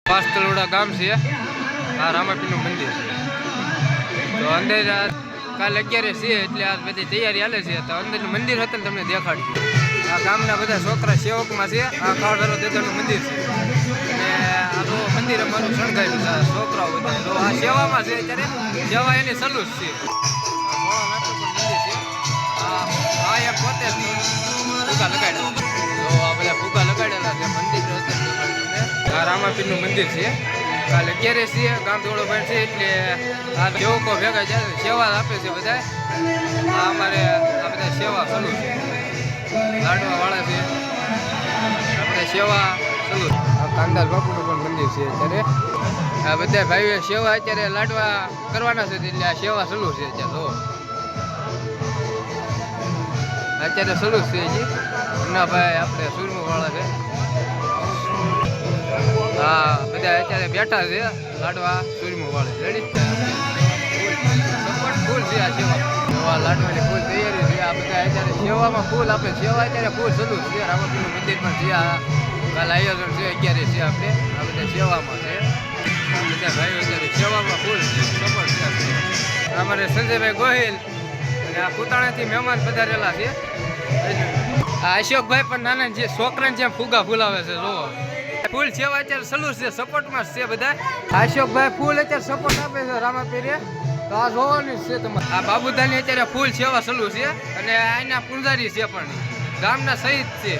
પાસ્તલોડા ગામ છે આ રામાપીરનું મંદિર છે તો અંદર કાલે 11 છે એટલે આ બધી તૈયારી હાલે છે તો અંદરનું મંદિર હતું તમને દેખાડ્યું આ ગામના બધા છોકરા સેવકમાં છે આ કાળભૈરવ દાદાનું મંદિર છે અને આ તો મંદિર અમારું શણગાર્યું છે છોકરાઓ બધા તો આ સેવામાં છે અત્યારે સેવા એની સલુસ છે આ એક પોતે ફૂગા લગાડેલા તો આ બધા ફૂગા લગાડેલા છે મંદિર આ રામાપીરનું મંદિર છે કાલે 11 છે ગામ દોડો ભાઈ છે એટલે આ સેવકો ભેગા જાય સેવા આપે છે બધા આ અમારે આ બધા સેવા ચાલુ છે લાડવા વાળા છે આપણે સેવા ચાલુ આ કાંદાલ બાપુનું પણ મંદિર છે અત્યારે આ બધા ભાઈઓ સેવા અત્યારે લાડવા કરવાના છે એટલે આ સેવા ચાલુ છે અત્યારે અત્યારે ચાલુ છે હજી ના ભાઈ આપણે સુરમુ વાળા છે હા બધા અત્યારે બેઠા છે લાડવા સુરમુ વાળા રેડી સપોર્ટ ફૂલ છે આ સેવા લાડવાની ફૂલ તૈયારી છે આ બધા અત્યારે સેવામાં ફૂલ આપે સેવા અત્યારે ફૂલ ચાલુ છે રામાપીરનું મંદિર પણ છે આ કાલે આયોજન છે 11 છે આપણે આ બધા સેવામાં છે બધા ભાઈઓ અત્યારે સેવામાં ફૂલ સપોર્ટ છે અમારે સંજયભાઈ ગોહિલ અને આ કુતાણાથી મહેમાન પધારેલા છે આ અશોકભાઈ પણ નાના જે છોકરાને જેમ ફુગા ફૂલાવે છે જોવો ફૂલ સેવા અત્યારે સલુર છે સપોર્ટમાં છે બધા અશોકભાઈ ફૂલ અત્યારે સપોર્ટ આપે છે રામાપીરે તો આ જોવાની છે તમારે આ બાબુદાની અત્યારે ફૂલ સેવા સલુર છે અને આના પૂંજારી છે પણ ગામના સહિત છે